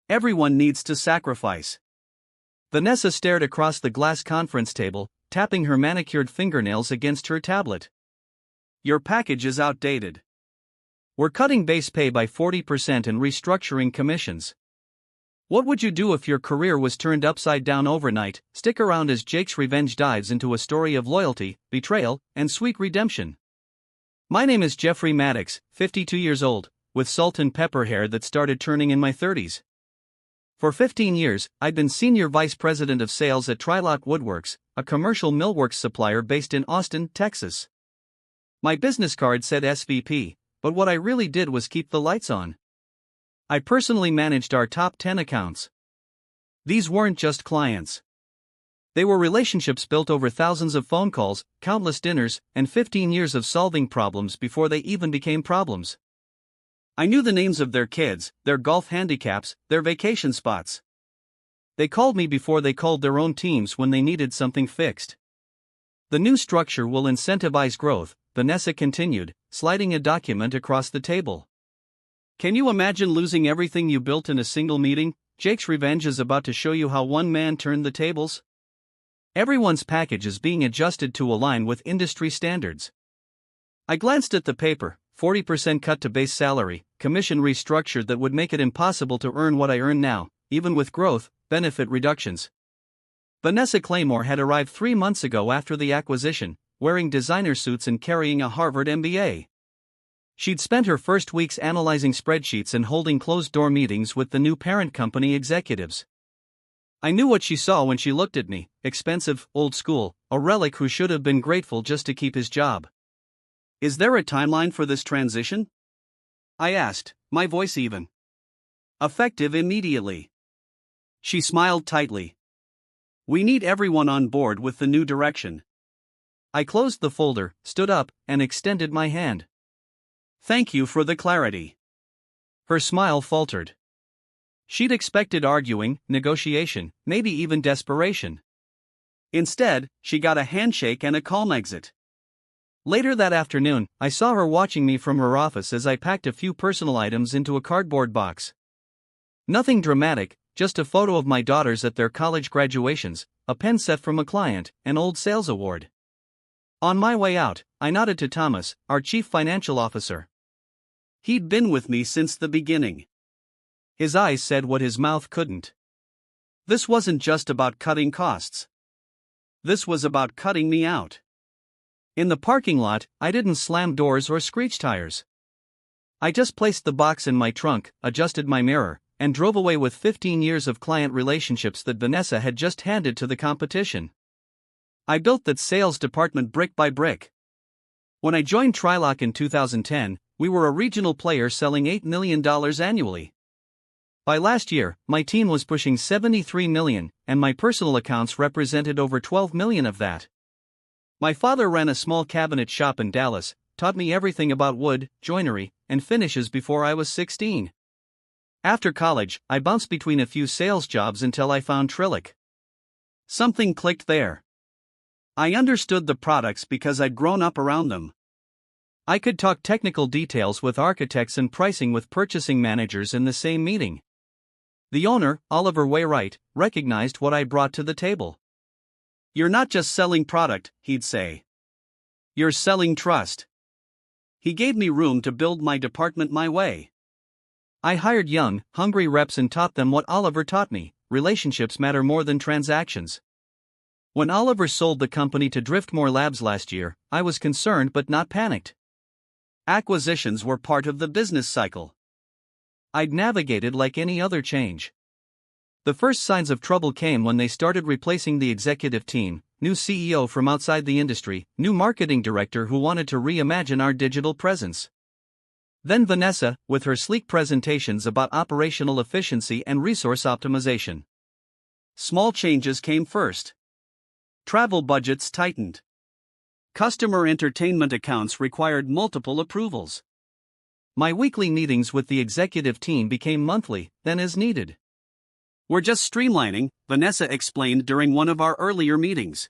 Everyone needs to sacrifice. Vanessa stared across the glass conference table, tapping her manicured fingernails against her tablet. Your package is outdated. We're cutting base pay by 40% and restructuring commissions. What would you do if your career was turned upside down overnight? Stick around as Jake's revenge dives into a story of loyalty, betrayal, and sweet redemption. My name is Jeffrey Maddox, 52 years old, with salt and pepper hair that started turning in my 30s. For 15 years, I'd been Senior Vice President of Sales at Trilock Woodworks, a commercial millworks supplier based in Austin, Texas. My business card said SVP, but what I really did was keep the lights on. I personally managed our top 10 accounts. These weren't just clients. They were relationships built over thousands of phone calls, countless dinners, and 15 years of solving problems before they even became problems. I knew the names of their kids, their golf handicaps, their vacation spots. They called me before they called their own teams when they needed something fixed. The new structure will incentivize growth, Vanessa continued, sliding a document across the table. Can you imagine losing everything you built in a single meeting? Jake's revenge is about to show you how one man turned the tables. Everyone's package is being adjusted to align with industry standards. I glanced at the paper. 40% cut to base salary, commission restructure that would make it impossible to earn what I earn now, even with growth, benefit reductions. Vanessa Claymore had arrived 3 months ago after the acquisition, wearing designer suits and carrying a Harvard MBA. She'd spent her first weeks analyzing spreadsheets and holding closed-door meetings with the new parent company executives. I knew what she saw when she looked at me: expensive, old school, a relic who should have been grateful just to keep his job. Is there a timeline for this transition? I asked, my voice even. Effective immediately. She smiled tightly. We need everyone on board with the new direction. I closed the folder, stood up, and extended my hand. Thank you for the clarity. Her smile faltered. She'd expected arguing, negotiation, maybe even desperation. Instead, she got a handshake and a calm exit. Later that afternoon, I saw her watching me from her office as I packed a few personal items into a cardboard box. Nothing dramatic, just a photo of my daughters at their college graduations, a pen set from a client, an old sales award. On my way out, I nodded to Thomas, our chief financial officer. He'd been with me since the beginning. His eyes said what his mouth couldn't. This wasn't just about cutting costs. This was about cutting me out. In the parking lot, I didn't slam doors or screech tires. I just placed the box in my trunk, adjusted my mirror, and drove away with 15 years of client relationships that Vanessa had just handed to the competition. I built that sales department brick by brick. When I joined Trilock in 2010, we were a regional player selling $8 million annually. By last year, my team was pushing $73 million, and my personal accounts represented over $12 million of that. My father ran a small cabinet shop in Dallas, taught me everything about wood, joinery, and finishes before I was 16. After college, I bounced between a few sales jobs until I found Trilock. Something clicked there. I understood the products because I'd grown up around them. I could talk technical details with architects and pricing with purchasing managers in the same meeting. The owner, Oliver Wainwright, recognized what I brought to the table. You're not just selling product, he'd say. You're selling trust. He gave me room to build my department my way. I hired young, hungry reps and taught them what Oliver taught me: relationships matter more than transactions. When Oliver sold the company to Driftmore Labs last year, I was concerned but not panicked. Acquisitions were part of the business cycle. I'd navigated like any other change. The first signs of trouble came when they started replacing the executive team: new CEO from outside the industry, new marketing director who wanted to reimagine our digital presence. Then Vanessa, with her sleek presentations about operational efficiency and resource optimization. Small changes came first. Travel budgets tightened. Customer entertainment accounts required multiple approvals. My weekly meetings with the executive team became monthly, then as needed. We're just streamlining, Vanessa explained during one of our earlier meetings.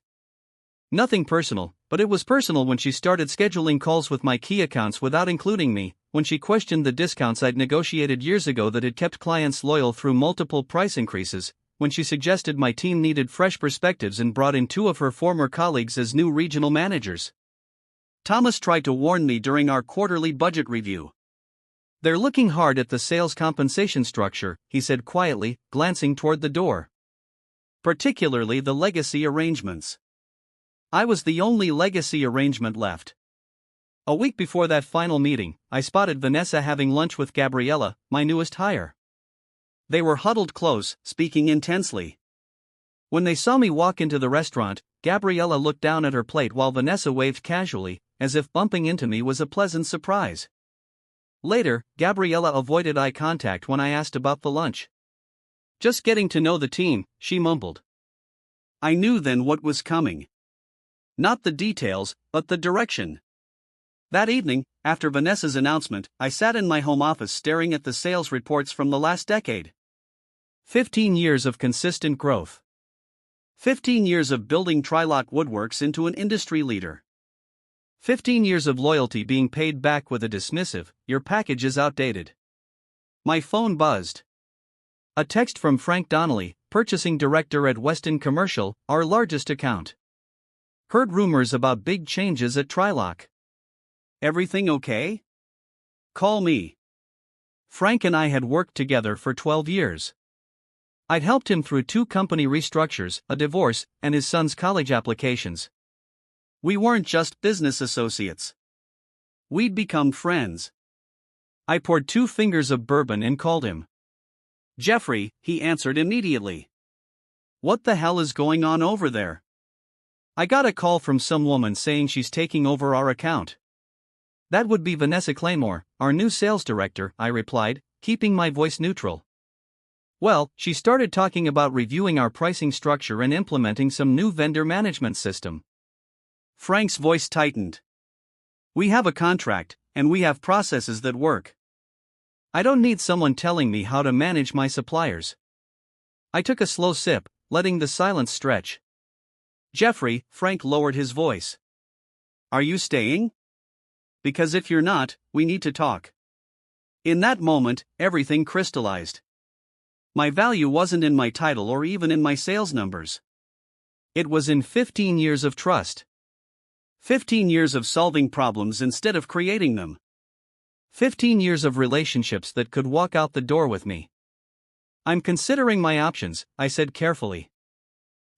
Nothing personal, but it was personal when she started scheduling calls with my key accounts without including me, when she questioned the discounts I'd negotiated years ago that had kept clients loyal through multiple price increases, when she suggested my team needed fresh perspectives and brought in two of her former colleagues as new regional managers. Thomas tried to warn me during our quarterly budget review. "They're looking hard at the sales compensation structure," he said quietly, glancing toward the door. "Particularly the legacy arrangements." I was the only legacy arrangement left. A week before that final meeting, I spotted Vanessa having lunch with Gabriella, my newest hire. They were huddled close, speaking intensely. When they saw me walk into the restaurant, Gabriella looked down at her plate while Vanessa waved casually, as if bumping into me was a pleasant surprise. Later, Gabriella avoided eye contact when I asked about the lunch. "Just getting to know the team," she mumbled. I knew then what was coming. Not the details, but the direction. That evening, after Vanessa's announcement, I sat in my home office staring at the sales reports from the last decade. 15 years of consistent growth. 15 years of building Trilock Woodworks into an industry leader. 15 years of loyalty being paid back with a dismissive, "Your package is outdated." My phone buzzed. A text from Frank Donnelly, purchasing director at Weston Commercial, our largest account. "Heard rumors about big changes at Trilock. Everything okay? Call me." Frank and I had worked together for 12 years. I'd helped him through 2 company restructures, a divorce, and his son's college applications. We weren't just business associates. We'd become friends. I poured 2 fingers of bourbon and called him. "Jeffrey," he answered immediately. "What the hell is going on over there?" "I got a call from some woman saying she's taking over our account." "That would be Vanessa Claymore, our new sales director," I replied, keeping my voice neutral. "Well, she started talking about reviewing our pricing structure and implementing some new vendor management system." Frank's voice tightened. "We have a contract, and we have processes that work. I don't need someone telling me how to manage my suppliers." I took a slow sip, letting the silence stretch. "Jeffrey," Frank lowered his voice. "Are you staying? Because if you're not, we need to talk." In that moment, everything crystallized. My value wasn't in my title or even in my sales numbers. It was in 15 years of trust. 15 years of solving problems instead of creating them. 15 years of relationships that could walk out the door with me. "I'm considering my options," I said carefully.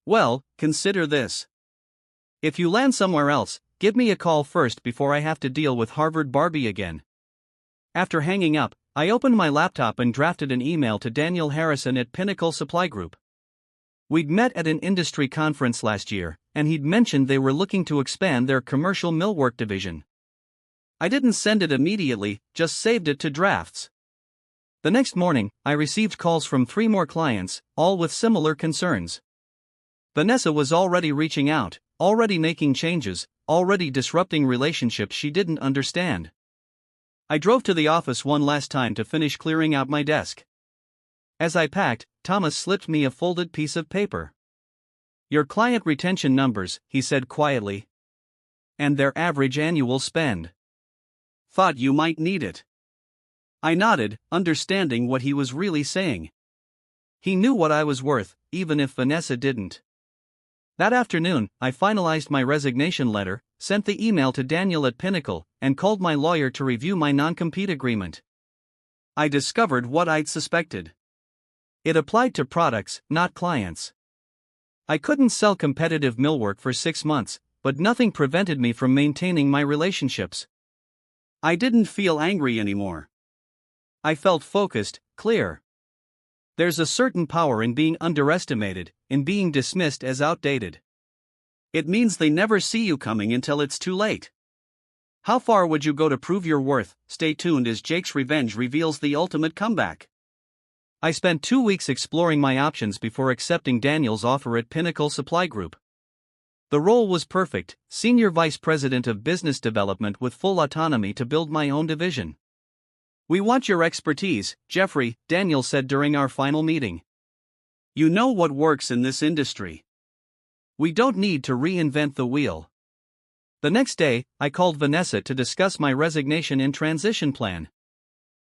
"Well, consider this. If you land somewhere else, give me a call first before I have to deal with Harvard Barbie again." After hanging up, I opened my laptop and drafted an email to Daniel Harrison at Pinnacle Supply Group. We'd met at an industry conference last year, and he'd mentioned they were looking to expand their commercial millwork division. I didn't send it immediately, just saved it to drafts. The next morning, I received calls from 3 more clients, all with similar concerns. Vanessa was already reaching out, already making changes, already disrupting relationships she didn't understand. I drove to the office one last time to finish clearing out my desk. As I packed, Thomas slipped me a folded piece of paper. "Your client retention numbers," he said quietly. "And their average annual spend. Thought you might need it." I nodded, understanding what he was really saying. He knew what I was worth, even if Vanessa didn't. That afternoon, I finalized my resignation letter, sent the email to Daniel at Pinnacle, and called my lawyer to review my non-compete agreement. I discovered what I'd suspected. It applied to products, not clients. I couldn't sell competitive millwork for 6 months, but nothing prevented me from maintaining my relationships. I didn't feel angry anymore. I felt focused, clear. There's a certain power in being underestimated, in being dismissed as outdated. It means they never see you coming until it's too late. How far would you go to prove your worth? Stay tuned as Jake's revenge reveals the ultimate comeback. I spent 2 weeks exploring my options before accepting Daniel's offer at Pinnacle Supply Group. The role was perfect, Senior Vice President of Business Development with full autonomy to build my own division. "We want your expertise, Jeffrey," Daniel said during our final meeting. "You know what works in this industry. We don't need to reinvent the wheel." The next day, I called Vanessa to discuss my resignation and transition plan.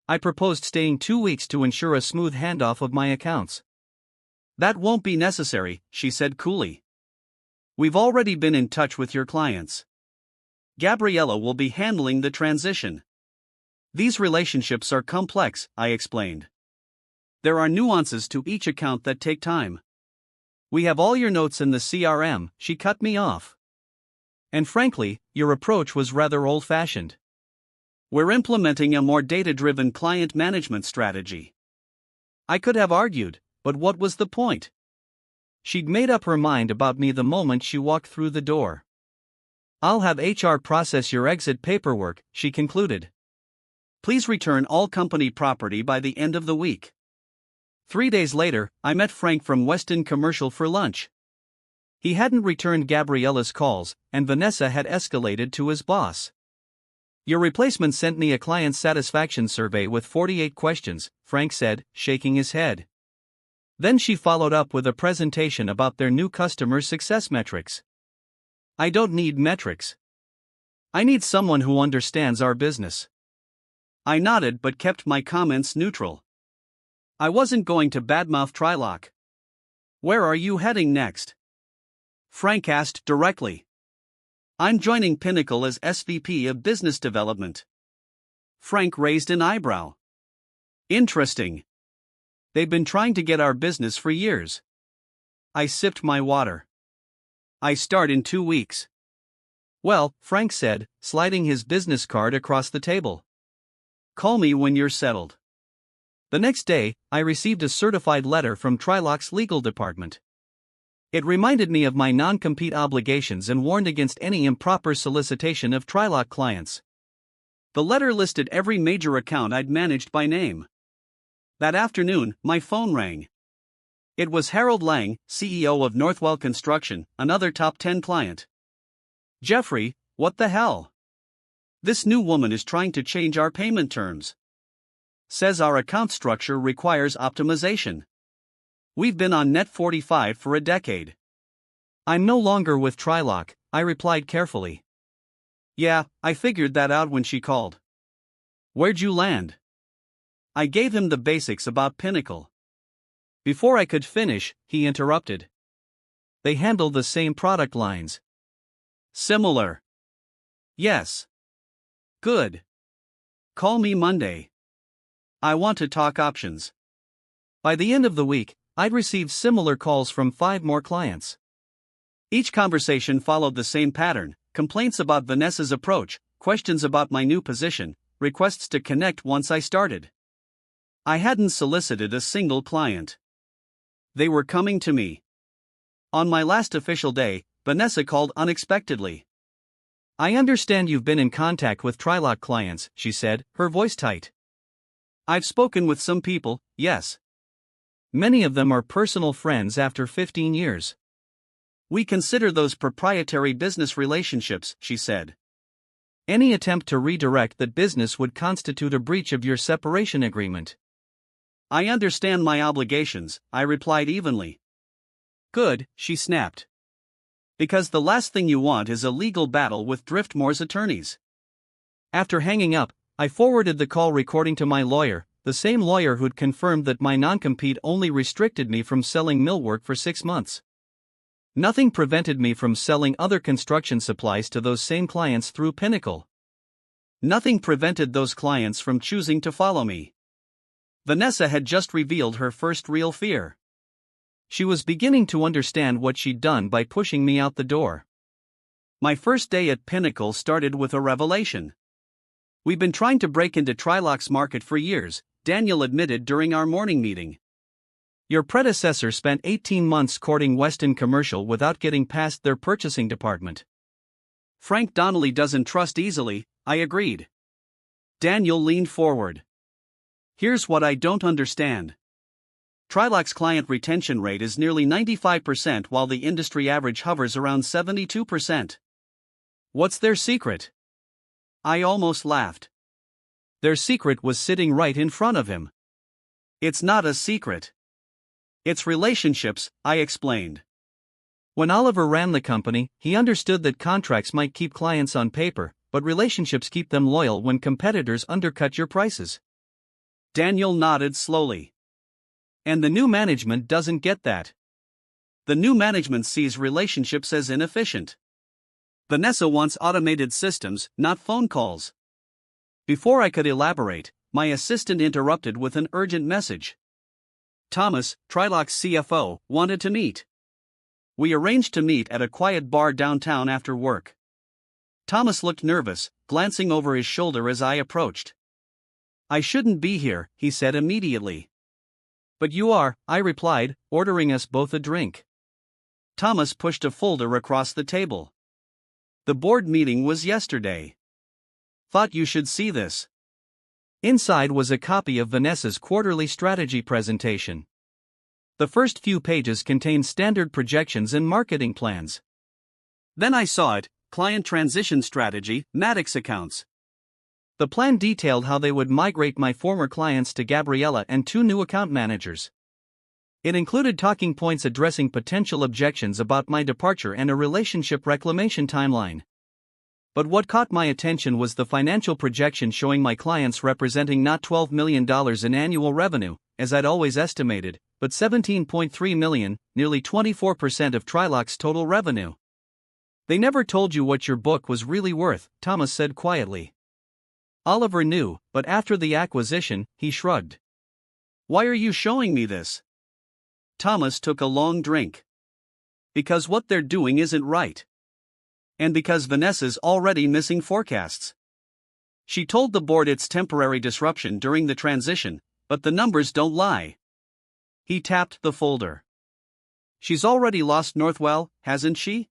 I proposed staying 2 weeks to ensure a smooth handoff of my accounts. "That won't be necessary," she said coolly. "We've already been in touch with your clients. Gabriella will be handling the transition." "These relationships are complex," I explained. "There are nuances to each account that take time." "We have all your notes in the CRM," she cut me off. "And frankly, your approach was rather old-fashioned. We're implementing a more data-driven client management strategy." I could have argued, but what was the point? She'd made up her mind about me the moment she walked through the door. "I'll have HR process your exit paperwork," she concluded. "Please return all company property by the end of the week." 3 days later, I met Frank from Weston Commercial for lunch. He hadn't returned Gabriella's calls, and Vanessa had escalated to his boss. "Your replacement sent me a client satisfaction survey with 48 questions," Frank said, shaking his head. Then she followed up with a presentation about their new customer success metrics. "I don't need metrics. I need someone who understands our business." I nodded but kept my comments neutral. I wasn't going to badmouth Trilock. "Where are you heading next?" Frank asked directly. "I'm joining Pinnacle as SVP of Business Development." Frank raised an eyebrow. "Interesting. They've been trying to get our business for years." I sipped my water. "I start in 2 weeks. "Well," Frank said, sliding his business card across the table. "Call me when you're settled." The next day, I received a certified letter from Trilock's legal department. It reminded me of my non-compete obligations and warned against any improper solicitation of Trilock clients. The letter listed every major account I'd managed by name. That afternoon, my phone rang. It was Harold Lang, CEO of Northwell Construction, another top 10 client. "Jeffrey, what the hell? This new woman is trying to change our payment terms. Says our account structure requires optimization. We've been on Net 45 for a decade." "I'm no longer with Trilock," I replied carefully. "Yeah, I figured that out when she called." "Where'd you land?" I gave him the basics about Pinnacle. Before I could finish, he interrupted. "They handle the same product lines." "Similar." "Yes." "Good. Call me Monday. I want to talk options." By the end of the week, I'd received similar calls from 5 more clients. Each conversation followed the same pattern: complaints about Vanessa's approach, questions about my new position, requests to connect once I started. I hadn't solicited a single client. They were coming to me. On my last official day, Vanessa called unexpectedly. "I understand you've been in contact with Trilock clients," she said, her voice tight. "I've spoken with some people, yes. Many of them are personal friends after 15 years. We consider those proprietary business relationships," she said. "Any attempt to redirect that business would constitute a breach of your separation agreement." "I understand my obligations," I replied evenly. "Good," she snapped. "Because the last thing you want is a legal battle with Driftmore's attorneys." After hanging up, I forwarded the call recording to my lawyer, the same lawyer who'd confirmed that my non-compete only restricted me from selling millwork for 6 months. Nothing prevented me from selling other construction supplies to those same clients through Pinnacle. Nothing prevented those clients from choosing to follow me. Vanessa had just revealed her first real fear. She was beginning to understand what she'd done by pushing me out the door. My first day at Pinnacle started with a revelation. "We've been trying to break into Trilock's market for years," Daniel admitted during our morning meeting. "Your predecessor spent 18 months courting Weston Commercial without getting past their purchasing department." "Frank Donnelly doesn't trust easily," I agreed. Daniel leaned forward. "Here's what I don't understand. Trilock's client retention rate is nearly 95% while the industry average hovers around 72%. What's their secret?" I almost laughed. Their secret was sitting right in front of him. "It's not a secret. It's relationships," I explained. When Oliver ran the company, he understood that contracts might keep clients on paper, but relationships keep them loyal when competitors undercut your prices. Daniel nodded slowly. And the new management doesn't get that. The new management sees relationships as inefficient. Vanessa wants automated systems, not phone calls. Before I could elaborate, my assistant interrupted with an urgent message. Thomas, Trilock's CFO, wanted to meet. We arranged to meet at a quiet bar downtown after work. Thomas looked nervous, glancing over his shoulder as I approached. I shouldn't be here, he said immediately. But you are, I replied, ordering us both a drink. Thomas pushed a folder across the table. The board meeting was yesterday. Thought you should see this. Inside was a copy of Vanessa's quarterly strategy presentation. The first few pages contained standard projections and marketing plans. Then I saw it, client transition strategy, Maddox accounts. The plan detailed how they would migrate my former clients to Gabriella and 2 new account managers. It included talking points addressing potential objections about my departure and a relationship reclamation timeline. But what caught my attention was the financial projection showing my clients representing not $12 million in annual revenue, as I'd always estimated, but $17.3 million, nearly 24% of Trilock's total revenue. They never told you what your book was really worth, Thomas said quietly. Oliver knew, but after the acquisition, he shrugged. Why are you showing me this? Thomas took a long drink. Because what they're doing isn't right. And because Vanessa's already missing forecasts. She told the board it's temporary disruption during the transition, but the numbers don't lie. He tapped the folder. She's already lost Northwell, hasn't she?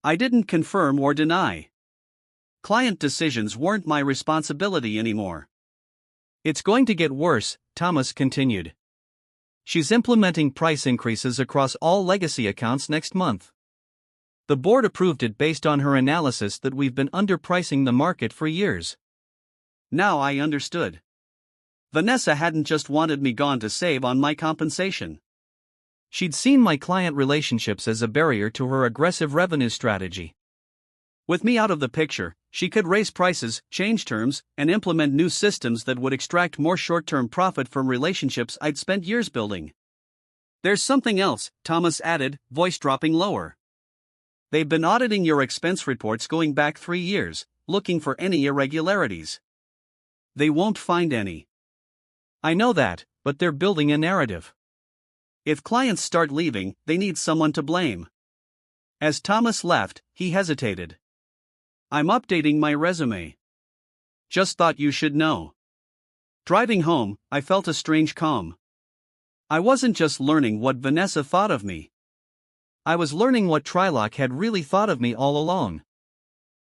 I didn't confirm or deny. Client decisions weren't my responsibility anymore. It's going to get worse, Thomas continued. She's implementing price increases across all legacy accounts next month. The board approved it based on her analysis that we've been underpricing the market for years. Now I understood. Vanessa hadn't just wanted me gone to save on my compensation. She'd seen my client relationships as a barrier to her aggressive revenue strategy. With me out of the picture, she could raise prices, change terms, and implement new systems that would extract more short-term profit from relationships I'd spent years building. There's something else, Thomas added, voice dropping lower. They've been auditing your expense reports going back 3 years, looking for any irregularities. They won't find any. I know that, but they're building a narrative. If clients start leaving, they need someone to blame. As Thomas left, he hesitated. I'm updating my resume. Just thought you should know. Driving home, I felt a strange calm. I wasn't just learning what Vanessa thought of me. I was learning what Trilock had really thought of me all along.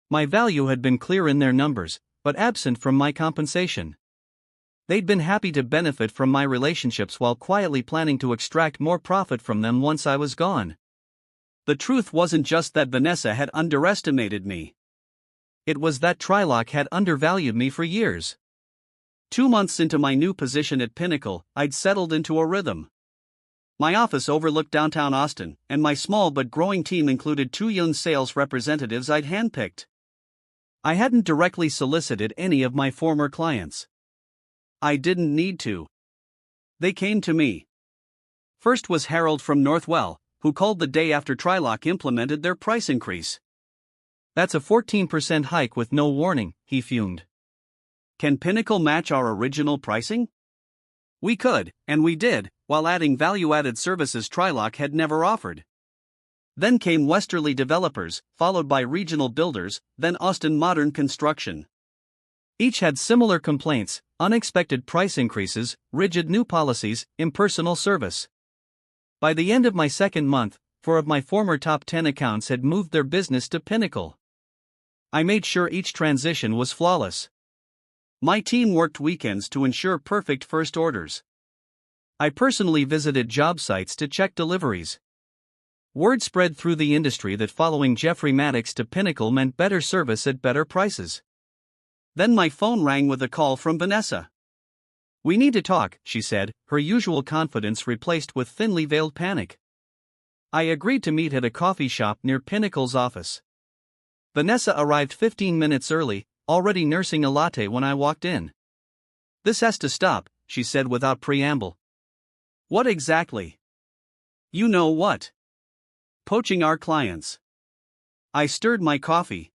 My value had been clear in their numbers, but absent from my compensation. They'd been happy to benefit from my relationships while quietly planning to extract more profit from them once I was gone. The truth wasn't just that Vanessa had underestimated me. It was that Trilock had undervalued me for years. 2 months into my new position at Pinnacle, I'd settled into a rhythm. My office overlooked downtown Austin, and my small but growing team included 2 young sales representatives I'd handpicked. I hadn't directly solicited any of my former clients. I didn't need to. They came to me. First was Harold from Northwell, who called the day after Trilock implemented their price increase. That's a 14% hike with no warning, he fumed. Can Pinnacle match our original pricing? We could, and we did, while adding value-added services Trilock had never offered. Then came Westerly Developers, followed by Regional Builders, then Austin Modern Construction. Each had similar complaints: unexpected price increases, rigid new policies, impersonal service. By the end of my second month, 4 of my former top 10 accounts had moved their business to Pinnacle. I made sure each transition was flawless. My team worked weekends to ensure perfect first orders. I personally visited job sites to check deliveries. Word spread through the industry that following Jeffrey Maddox to Pinnacle meant better service at better prices. Then my phone rang with a call from Vanessa. We need to talk, she said, her usual confidence replaced with thinly veiled panic. I agreed to meet at a coffee shop near Pinnacle's office. Vanessa arrived 15 minutes early, already nursing a latte when I walked in. "This has to stop," she said without preamble. "What exactly?" "You know what. Poaching our clients." I stirred my coffee.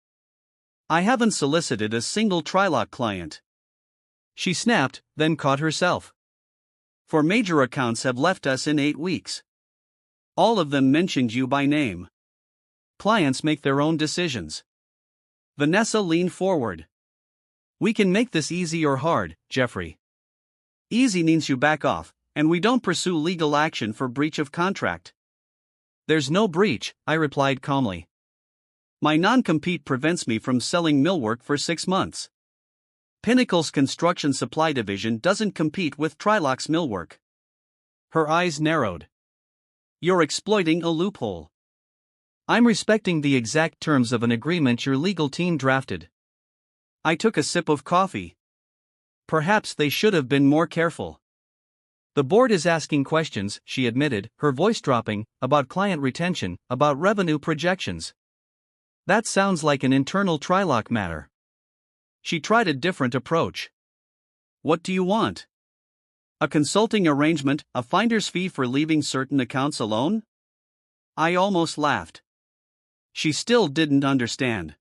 "I haven't solicited a single Trilock client." She snapped, then caught herself. "4 major accounts have left us in 8 weeks. All of them mentioned you by name. Clients make their own decisions." Vanessa leaned forward. "We can make this easy or hard, Jeffrey. Easy means you back off, and we don't pursue legal action for breach of contract." "There's no breach," I replied calmly. "My non-compete prevents me from selling millwork for 6 months. Pinnacle's construction supply division doesn't compete with Trilock's millwork." Her eyes narrowed. "You're exploiting a loophole." "I'm respecting the exact terms of an agreement your legal team drafted." I took a sip of coffee. Perhaps they should have been more careful. "The board is asking questions," she admitted, her voice dropping, "about client retention, about revenue projections." "That sounds like an internal Trilock matter." She tried a different approach. "What do you want? A consulting arrangement, a finder's fee for leaving certain accounts alone?" I almost laughed. She still didn't understand.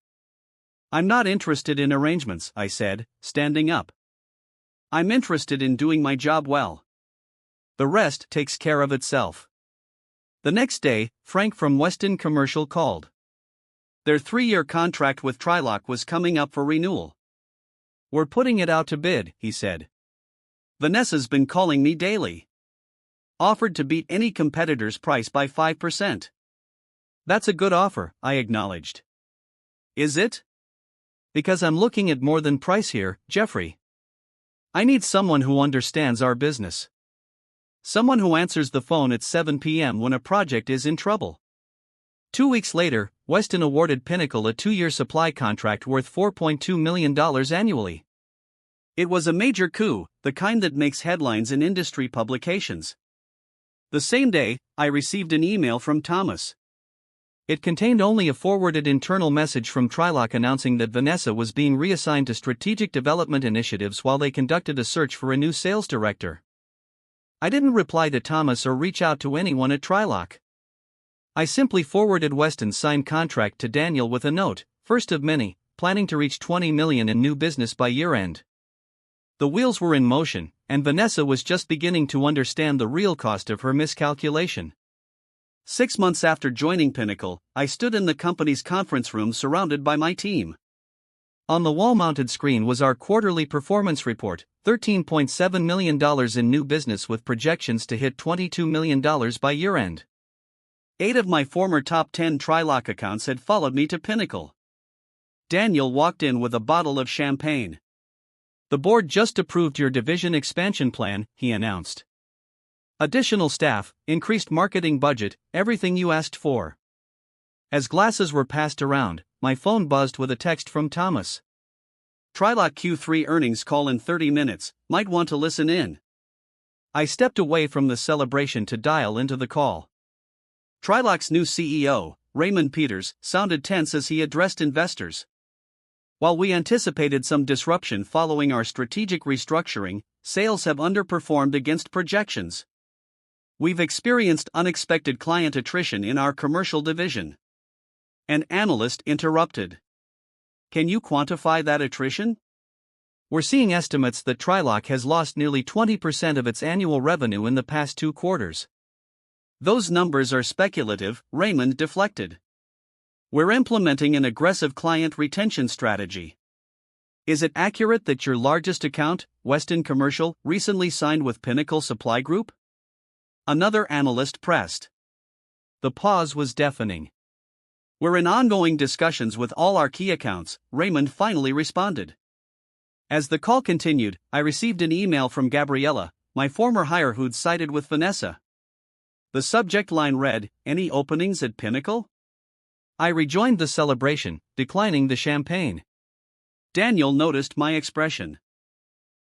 "I'm not interested in arrangements," I said, standing up. "I'm interested in doing my job well. The rest takes care of itself." The next day, Frank from Weston Commercial called. Their 3-year contract with Trilock was coming up for renewal. "We're putting it out to bid," he said. "Vanessa's been calling me daily. Offered to beat any competitor's price by 5%. "That's a good offer," I acknowledged. "Is it?" "Because I'm looking at more than price here, Jeffrey. I need someone who understands our business. Someone who answers the phone at 7 p.m. when a project is in trouble." 2 weeks later, Weston awarded Pinnacle a 2-year supply contract worth $4.2 million annually. It was a major coup, the kind that makes headlines in industry publications. The same day, I received an email from Thomas. It contained only a forwarded internal message from Trilock announcing that Vanessa was being reassigned to strategic development initiatives while they conducted a search for a new sales director. I didn't reply to Thomas or reach out to anyone at Trilock. I simply forwarded Weston's signed contract to Daniel with a note, first of many, planning to reach $20 million in new business by year-end. The wheels were in motion, and Vanessa was just beginning to understand the real cost of her miscalculation. 6 months after joining Pinnacle, I stood in the company's conference room surrounded by my team. On the wall-mounted screen was our quarterly performance report, $13.7 million in new business with projections to hit $22 million by year-end. 8 of my former top 10 Trilock accounts had followed me to Pinnacle. Daniel walked in with a bottle of champagne. "The board just approved your division expansion plan," he announced. "Additional staff, increased marketing budget, everything you asked for." As glasses were passed around, my phone buzzed with a text from Thomas. "Trilock Q3 earnings call in 30 minutes, might want to listen in." I stepped away from the celebration to dial into the call. Trilock's new CEO, Raymond Peters, sounded tense as he addressed investors. "While we anticipated some disruption following our strategic restructuring, sales have underperformed against projections. We've experienced unexpected client attrition in our commercial division." An analyst interrupted. "Can you quantify that attrition?" "We're seeing estimates that Trilock has lost nearly 20% of its annual revenue in the past 2 quarters. "Those numbers are speculative," Raymond deflected. "We're implementing an aggressive client retention strategy." "Is it accurate that your largest account, Weston Commercial, recently signed with Pinnacle Supply Group?" Another analyst pressed. The pause was deafening. "We're in ongoing discussions with all our key accounts," Raymond finally responded. As the call continued, I received an email from Gabriella, my former hire who'd sided with Vanessa. The subject line read, "Any openings at Pinnacle?" I rejoined the celebration, declining the champagne. Daniel noticed my expression.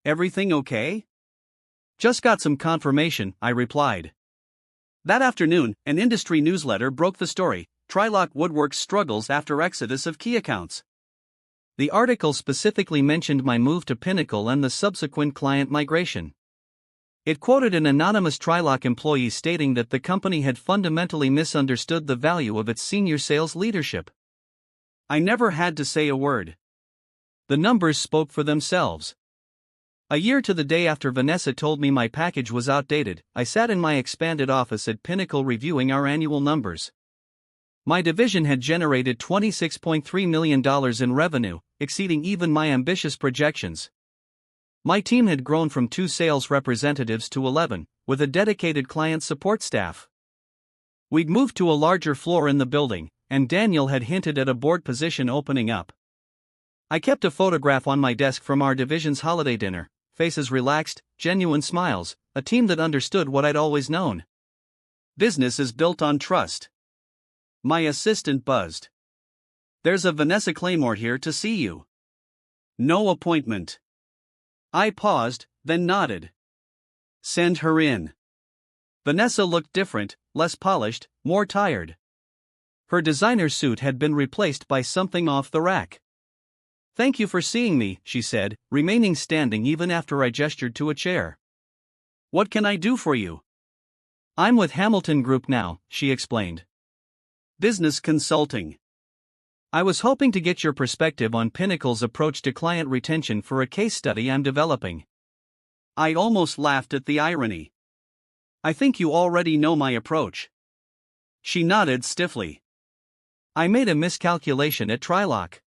"Everything okay?" "Just got some confirmation," I replied. That afternoon, an industry newsletter broke the story: Trilock Woodworks struggles after exodus of key accounts. The article specifically mentioned my move to Pinnacle and the subsequent client migration. It quoted an anonymous Trilock employee stating that the company had fundamentally misunderstood the value of its senior sales leadership. I never had to say a word. The numbers spoke for themselves. A year to the day after Vanessa told me my package was outdated, I sat in my expanded office at Pinnacle reviewing our annual numbers. My division had generated $26.3 million in revenue, exceeding even my ambitious projections. My team had grown from 2 sales representatives to 11, with a dedicated client support staff. We'd moved to a larger floor in the building, and Daniel had hinted at a board position opening up. I kept a photograph on my desk from our division's holiday dinner: faces relaxed, genuine smiles, a team that understood what I'd always known. Business is built on trust. My assistant buzzed. There's a Vanessa Claymore here to see you. No appointment. I paused, then nodded. Send her in. Vanessa looked different, less polished, more tired. Her designer suit had been replaced by something off the rack. Thank you for seeing me, she said, remaining standing even after I gestured to a chair. What can I do for you? I'm with Hamilton Group now, she explained. Business consulting. I was hoping to get your perspective on Pinnacle's approach to client retention for a case study I'm developing. I almost laughed at the irony. I think you already know my approach. She nodded stiffly. I made a miscalculation at Trilock.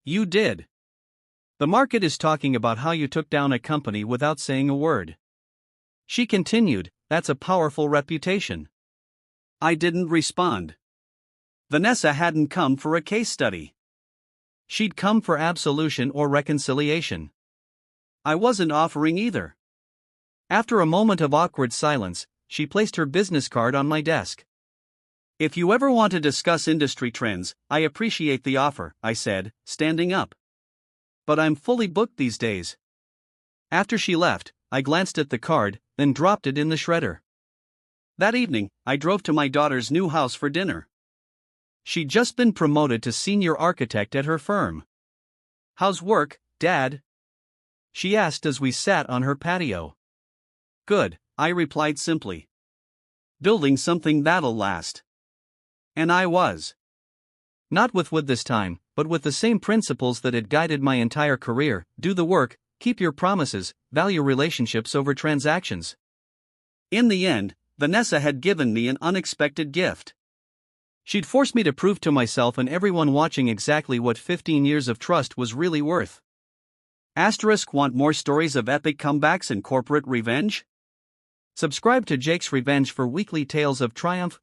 You did. The market is talking about how you took down a company without saying a word. She continued, that's a powerful reputation. I didn't respond. Vanessa hadn't come for a case study. She'd come for absolution or reconciliation. I wasn't offering either. After a moment of awkward silence, she placed her business card on my desk. If you ever want to discuss industry trends, I appreciate the offer, I said, standing up. But I'm fully booked these days. After she left, I glanced at the card, then dropped it in the shredder. That evening, I drove to my daughter's new house for dinner. She'd just been promoted to senior architect at her firm. How's work, Dad? She asked as we sat on her patio. Good, I replied simply. Building something that'll last. And I was. Not with Wood this time, but with the same principles that had guided my entire career: do the work, keep your promises, value relationships over transactions. In the end, Vanessa had given me an unexpected gift. She'd forced me to prove to myself and everyone watching exactly what 15 years of trust was really worth. Want more stories of epic comebacks and corporate revenge? Subscribe to Jake's Revenge for weekly tales of triumph.